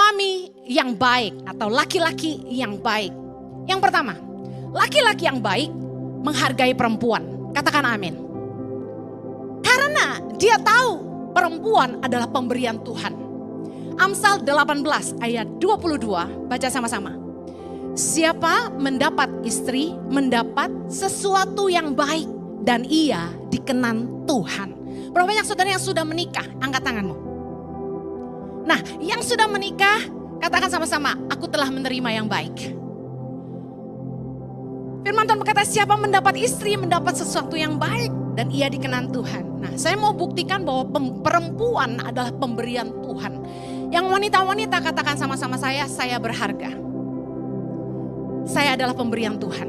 suami yang baik atau laki-laki yang baik. Yang pertama, laki-laki yang baik menghargai perempuan. Katakan amin. Karena dia tahu perempuan adalah pemberian Tuhan. Amsal 18 ayat 22, baca sama-sama. Siapa mendapat istri, mendapat sesuatu yang baik dan ia dikenan Tuhan. Berapa banyak saudara yang sudah menikah? Angkat tanganmu. Nah, yang sudah menikah, katakan sama-sama, aku telah menerima yang baik. Firman Tuhan berkata, siapa mendapat istri, mendapat sesuatu yang baik dan ia dikenan Tuhan. Nah, saya mau buktikan bahwa perempuan adalah pemberian Tuhan. Yang wanita-wanita katakan sama-sama saya berharga. Saya adalah pemberian Tuhan.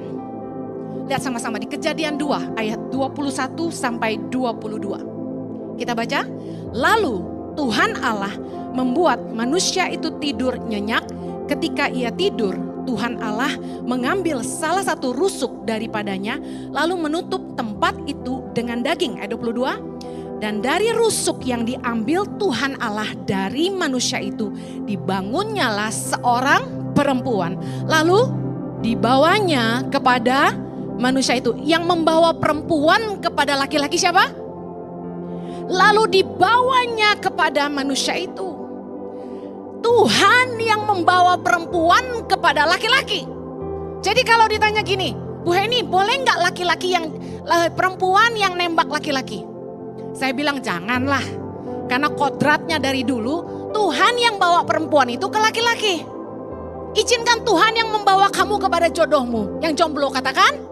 Lihat sama-sama di Kejadian 2 ayat 21 sampai 22. Kita baca. Lalu Tuhan Allah membuat manusia itu tidur nyenyak. Ketika ia tidur, Tuhan Allah mengambil salah satu rusuk daripadanya, lalu menutup tempat itu dengan daging. Ayat 22. Dan dari rusuk yang diambil Tuhan Allah dari manusia itu, dibangunnyalah seorang perempuan. Lalu dibawanya kepada manusia itu. Yang membawa perempuan kepada laki-laki siapa? Lalu dibawanya kepada manusia itu. Tuhan yang membawa perempuan kepada laki-laki. Jadi kalau ditanya gini, Bu Heni, boleh nggak laki-laki yang perempuan yang nembak laki-laki? Saya bilang janganlah. Karena kodratnya dari dulu Tuhan yang bawa perempuan itu ke laki-laki. Izinkan Tuhan yang membawa kamu kepada jodohmu. Yang jomblo katakan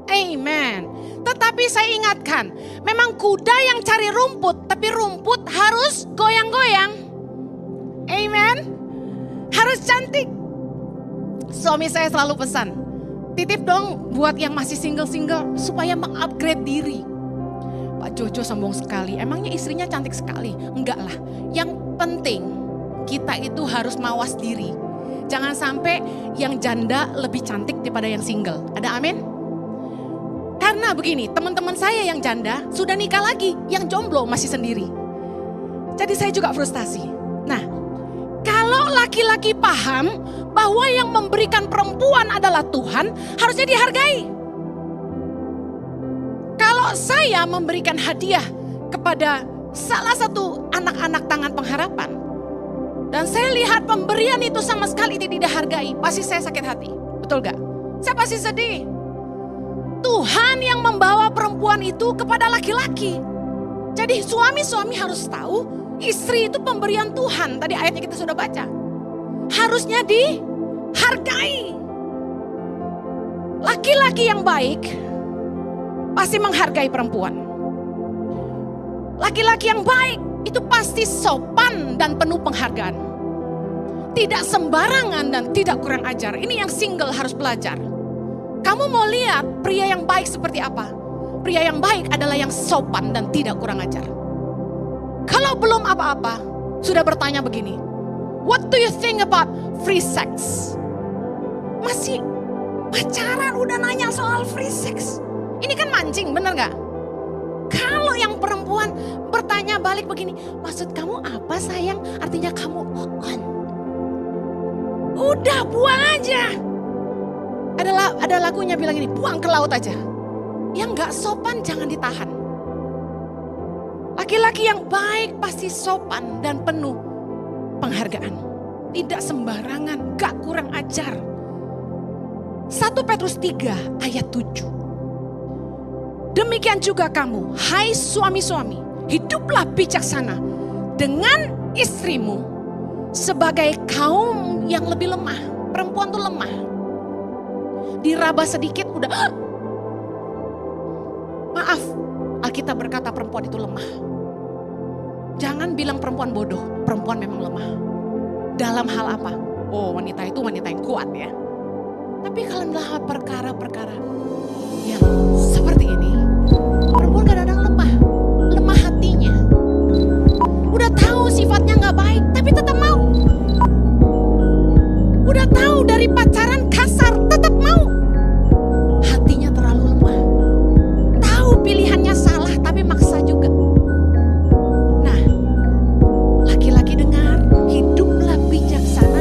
amen. Tetapi saya ingatkan, memang kuda yang cari rumput, tapi rumput harus goyang-goyang. Amen. Harus cantik. Suami saya selalu pesan, titip dong buat yang masih single-single supaya mengupgrade diri. Pak Jojo sombong sekali, emangnya istrinya cantik sekali? Enggak lah, yang penting kita itu harus mawas diri. Jangan sampai yang janda lebih cantik daripada yang single. Ada amin? Karena begini, teman-teman saya yang janda sudah nikah lagi, yang jomblo masih sendiri. Jadi saya juga frustasi. Nah, kalau laki-laki paham bahwa yang memberikan perempuan adalah Tuhan, harusnya dihargai. Kalau saya memberikan hadiah kepada salah satu anak-anak Tangan Pengharapan, dan saya lihat pemberian itu sama sekali tidak dihargai, pasti saya sakit hati. Betul gak? Saya pasti sedih. Tuhan yang membawa perempuan itu kepada laki-laki. Jadi suami-suami harus tahu, istri itu pemberian Tuhan. Tadi ayatnya kita sudah baca. Harusnya dihargai. Laki-laki yang baik pasti menghargai perempuan. Laki-laki yang baik itu pasti sopan dan penuh penghargaan. Tidak sembarangan dan tidak kurang ajar. Ini yang single harus belajar. Kamu mau lihat pria yang baik seperti apa? Pria yang baik adalah yang sopan dan tidak kurang ajar. Kalau belum apa-apa, sudah bertanya begini. What do you think about free sex? Masih pacaran udah nanya soal free sex. Ini kan mancing, bener gak? Kalau yang perempuan bertanya balik begini, maksud kamu apa sayang? Artinya kamu on. Udah buang aja. Ada lagunya bilang ini, buang ke laut aja. Yang gak sopan jangan ditahan. Laki-laki yang baik pasti sopan dan penuh penghargaan. Tidak sembarangan, gak kurang ajar. 1 Petrus 3 ayat 7. Demikian juga kamu, hai suami-suami, hiduplah bijaksana dengan istrimu sebagai kaum yang lebih lemah. Perempuan tuh lemah. Diraba sedikit udah, maaf, Alkitab berkata perempuan itu lemah. Jangan bilang perempuan bodoh, perempuan memang lemah. Dalam hal apa? Oh, wanita itu wanita yang kuat ya. Tapi kalau dalam perkara-perkara yang seperti ini, perempuan kadang-kadang lemah. Lemah hatinya. Udah tahu sifatnya gak baik, tapi tetap mau. Udah tahu dari pacaran kasar, tetap mau. Hatinya terlalu lemah. Tahu pilihannya salah, tapi maksa juga. Nah, laki-laki dengar, hiduplah bijaksana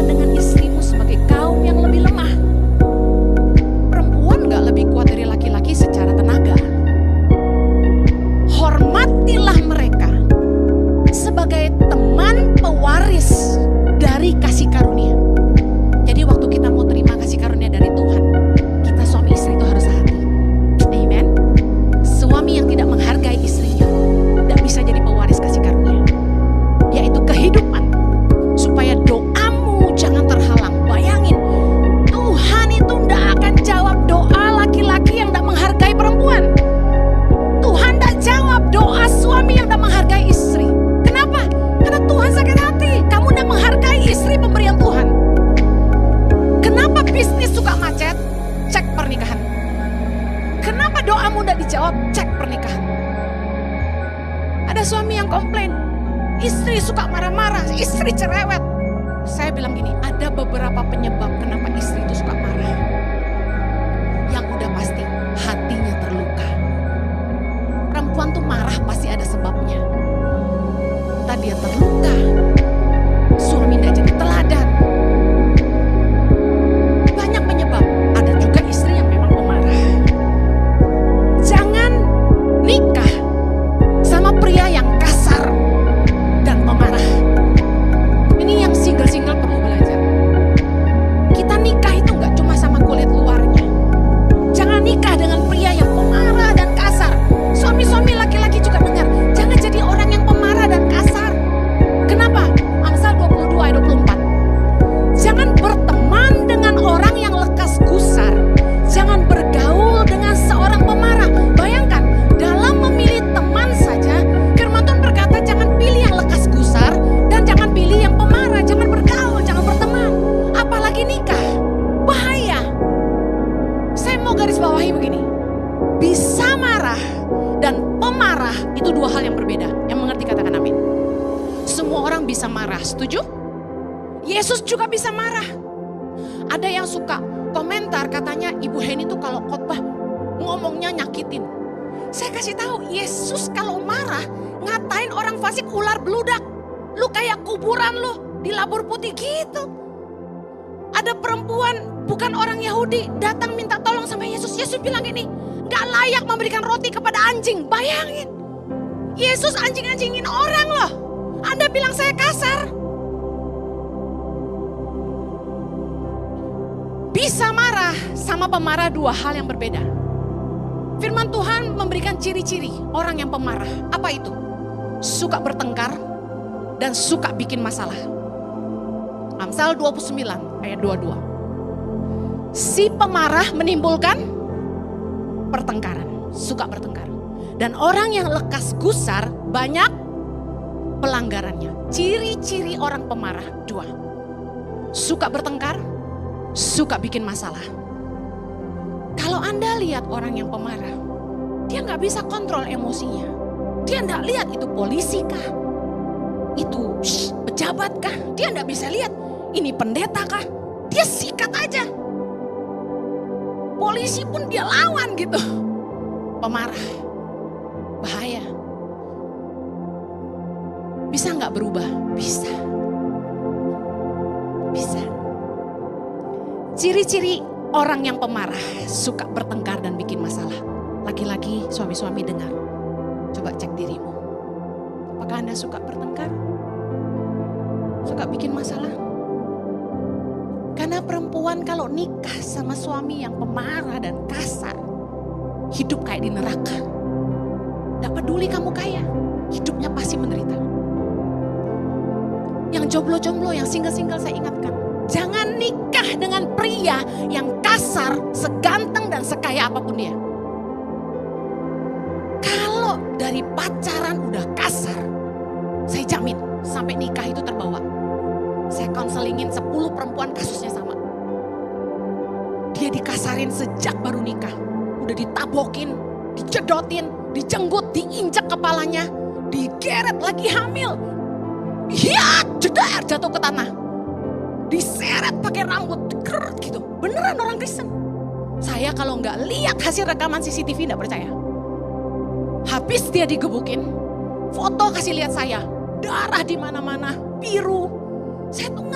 saya bilang gini, ada beberapa penyebab kenapa istri itu suka marah. Yang udah pasti hatinya terluka. Perempuan tuh marah pasti ada sebabnya. Entah dia terluka, suami tidak jadi teladan. Banyak penyebab. Ada juga istri yang memang pemarah. Jangan nikah sama pria yang kasar dan pemarah. Ini yang single-single perlu belajar. Kita nikah itu gak cuma sama kulit luarnya. Jangan nikah dengan pria yang pemarah dan kasar. Suami-suami laki-laki juga dengar. Jangan jadi orang yang pemarah dan kasar. Kenapa? Amsal 22 ayat 24. Jangan berteman dengan orang yang lekas gusar. Jangan bergaul dengan seorang pemarah. Bayangkan, dalam memilih teman saja, firman Tuhan berkata jangan pilih yang lekas gusar dan jangan pilih yang pemarah. Jangan bergaul, jangan berteman. Apalagi nikah. Bahaya. Saya mau garis bawahi begini. Bisa marah dan pemarah itu dua hal yang berbeda. Yang mengerti katakan amin. Semua orang bisa marah, setuju? Yesus juga bisa marah. Ada yang suka komentar katanya Ibu Heni tuh kalau khotbah ngomongnya nyakitin. Saya kasih tahu, Yesus kalau marah ngatain orang fasik ular beludak. Lu kayak kuburan lu di labur putih gitu. Ada perempuan bukan orang Yahudi datang minta tolong sama Yesus. Yesus bilang gini, gak layak memberikan roti kepada anjing. Bayangin, Yesus anjing-anjingin orang loh. Anda bilang saya kasar. Bisa marah sama pemarah dua hal yang berbeda. Firman Tuhan memberikan ciri-ciri orang yang pemarah. Apa itu? Suka bertengkar dan suka bikin masalah. Amsal 29 ayat 22. Si pemarah menimbulkan pertengkaran, suka bertengkar. Dan orang yang lekas gusar banyak pelanggarannya. Ciri-ciri orang pemarah dua. Suka bertengkar, suka bikin masalah. Kalau Anda lihat orang yang pemarah, dia gak bisa kontrol emosinya. Dia gak lihat itu polisi kah? Itu pejabat kah? Dia gak bisa lihat ini pendeta kah? Dia sikat aja. Polisi pun dia lawan gitu. Pemarah. Bahaya. Bisa gak berubah? Bisa. Bisa. Ciri-ciri orang yang pemarah, suka bertengkar dan bikin masalah. Laki-laki, suami-suami dengar. Coba cek dirimu. Apakah Anda suka bertengkar? Suka bikin masalah? Karena perempuan kalau nikah sama suami yang pemarah dan kasar, hidup kayak di neraka. Gak peduli kamu kaya, hidupnya pasti menderita. Yang jomblo-jomblo, yang single-single saya ingatkan. Jangan nikah dengan pria yang kasar, seganteng dan sekaya apapun dia. Kalau dari pacaran udah kasar, saya jamin sampai nikah itu terbawa. Saya konselingin 10 perempuan kasusnya sama. Dia dikasarin sejak baru nikah. Udah ditabokin, dicedotin, dijenggut, diinjak kepalanya, digeret lagi hamil. Hiat, jedar jatuh ke tanah. Diseret pakai rambut, gitu. Beneran orang Kristen. Saya kalau nggak lihat hasil rekaman CCTV nggak percaya. Habis dia digebukin, foto kasih lihat saya, darah di mana-mana, biru. Saya tuh